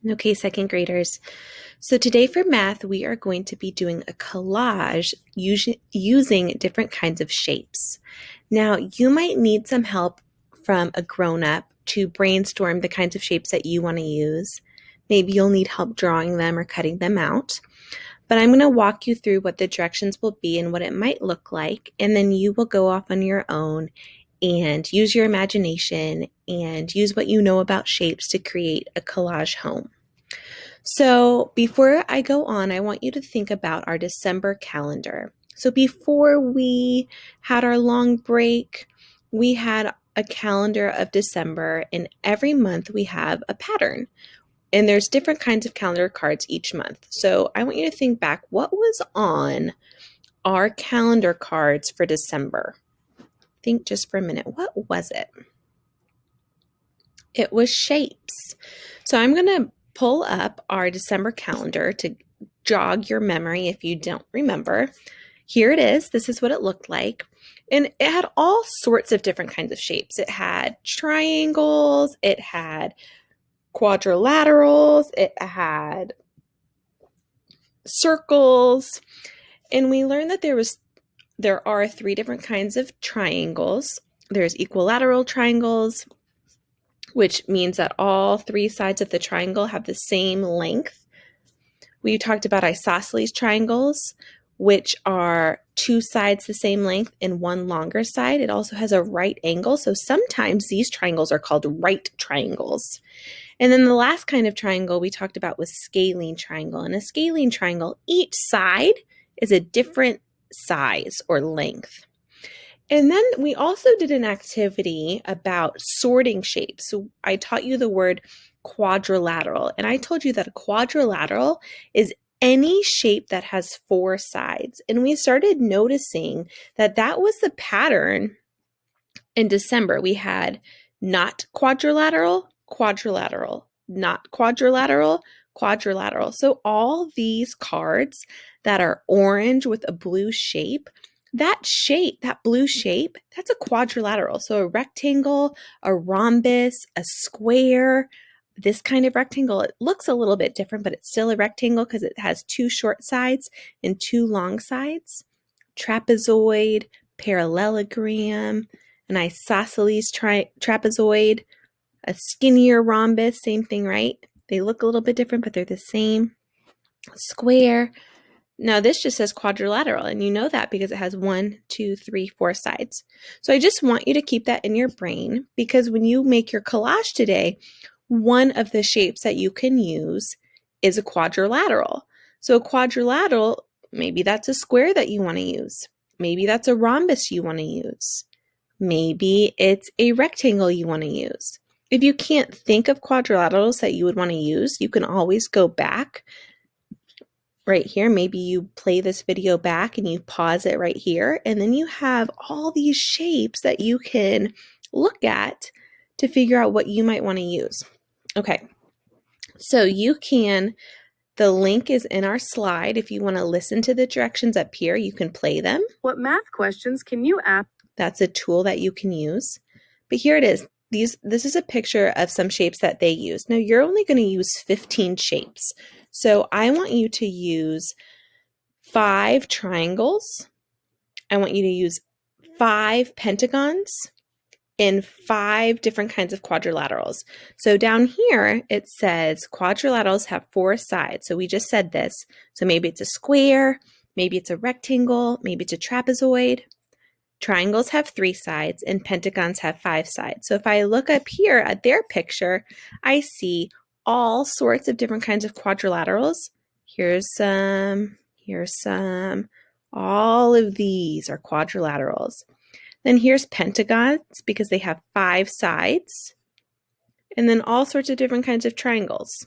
Okay, second graders. So today for math, we are going to be doing a collage using different kinds of shapes. Now, you might need some help from a grown-up to brainstorm the kinds of shapes that you want to use. Maybe you'll need help drawing them or cutting them out. But I'm going to walk you through what the directions will be and what it might look like, and then you will go off on your own and use your imagination and use what you know about shapes to create a collage home. So before I go on, I want you to think about our December calendar. So before we had our long break, we had a calendar of December, and every month we have a pattern. And there's different kinds of calendar cards each month. So I want you to think back, what was on our calendar cards for December? Think just for a minute, what was it? It was shapes. So I'm going to pull up our December calendar to jog your memory if you don't remember. Here it is. This is what it looked like. And it had all sorts of different kinds of shapes. It had triangles, it had quadrilaterals, it had circles, and we learned that there are three different kinds of triangles. There's equilateral triangles, which means that all three sides of the triangle have the same length. We talked about isosceles triangles, which are two sides the same length and one longer side. It also has a right angle, so sometimes these triangles are called right triangles. And then the last kind of triangle we talked about was scalene triangle. And a scalene triangle, each side is a different size or length. And then we also did an activity about sorting shapes. So I taught you the word quadrilateral, and I told you that a quadrilateral is any shape that has four sides. And we started noticing that that was the pattern in December. We had not quadrilateral, quadrilateral, not quadrilateral, quadrilateral. So all these cards that are orange with a blue shape, that blue shape, that's a quadrilateral. So a rectangle, a rhombus, a square, this kind of rectangle, it looks a little bit different, but it's still a rectangle because it has two short sides and two long sides. Trapezoid, parallelogram, an isosceles trapezoid, a skinnier rhombus, same thing, right? They look a little bit different, but they're the same. Square. Now this just says quadrilateral, and you know that because it has 1, 2, 3, 4 sides. So I just want you to keep that in your brain, because when you make your collage today, one of the shapes that you can use is a quadrilateral. So a quadrilateral, maybe that's a square that you want to use. Maybe that's a rhombus you want to use. Maybe it's a rectangle you want to use. If you can't think of quadrilaterals that you would want to use, you can always go back right here. Maybe you play this video back and you pause it right here, and then you have all these shapes that you can look at to figure out what you might want to use. Okay, so the link is in our slide. If you want to listen to the directions up here, you can play them. What math questions can you ask? That's a tool that you can use. But here it is. This is a picture of some shapes that they use. Now, you're only going to use 15 shapes. So I want you to use 5 triangles. I want you to use 5 pentagons and 5 different kinds of quadrilaterals. So down here, it says quadrilaterals have 4 sides. So we just said this. So maybe it's a square, maybe it's a rectangle, maybe it's a trapezoid. Triangles have 3 sides and pentagons have 5 sides. So if I look up here at their picture, I see all sorts of different kinds of quadrilaterals. Here's some. All of these are quadrilaterals. Then here's pentagons because they have 5 sides. And then all sorts of different kinds of triangles.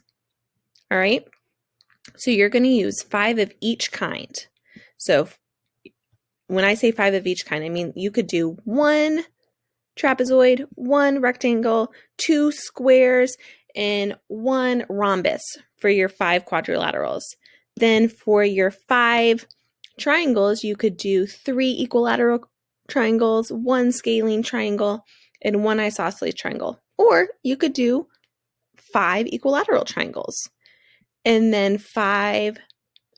All right? So you're going to use 5 of each kind. So when I say 5 of each kind, I mean you could do 1 trapezoid, 1 rectangle, 2 squares, and 1 rhombus for your 5 quadrilaterals. Then for your 5 triangles, you could do 3 equilateral triangles, 1 scalene triangle, and 1 isosceles triangle. Or you could do 5 equilateral triangles, and then 5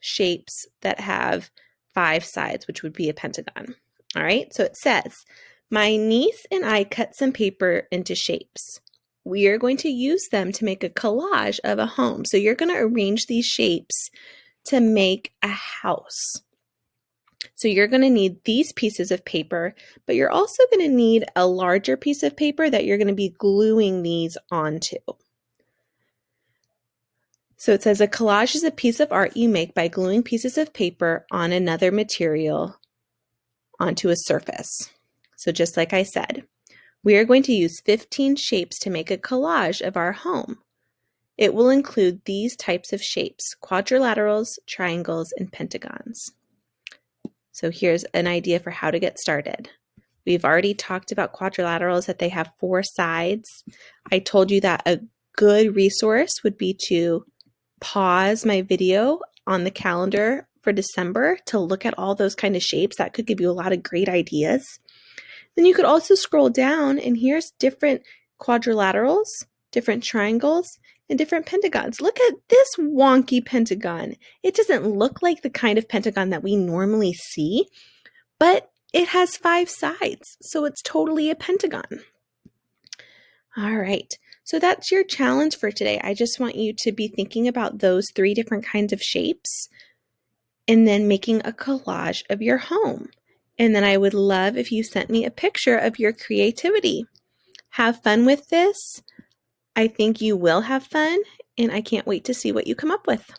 shapes that have 5 sides, which would be a pentagon. All right, so it says, my niece and I cut some paper into shapes. We are going to use them to make a collage of a home. So you're going to arrange these shapes to make a house. So you're going to need these pieces of paper, but you're also going to need a larger piece of paper that you're going to be gluing these onto. So it says a collage is a piece of art you make by gluing pieces of paper on another material onto a surface. So just like I said, we are going to use 15 shapes to make a collage of our home. It will include these types of shapes: quadrilaterals, triangles, and pentagons. So here's an idea for how to get started. We've already talked about quadrilaterals, that they have 4 sides. I told you that a good resource would be to pause my video on the calendar for December to look at all those kind of shapes. That could give you a lot of great ideas. Then you could also scroll down, and here's different quadrilaterals, different triangles, and different pentagons. Look at this wonky pentagon. It doesn't look like the kind of pentagon that we normally see, but it has 5 sides, so it's totally a pentagon. All right, so that's your challenge for today. I just want you to be thinking about those 3 different kinds of shapes and then making a collage of your home. And then I would love if you sent me a picture of your creativity. Have fun with this. I think you will have fun, and I can't wait to see what you come up with.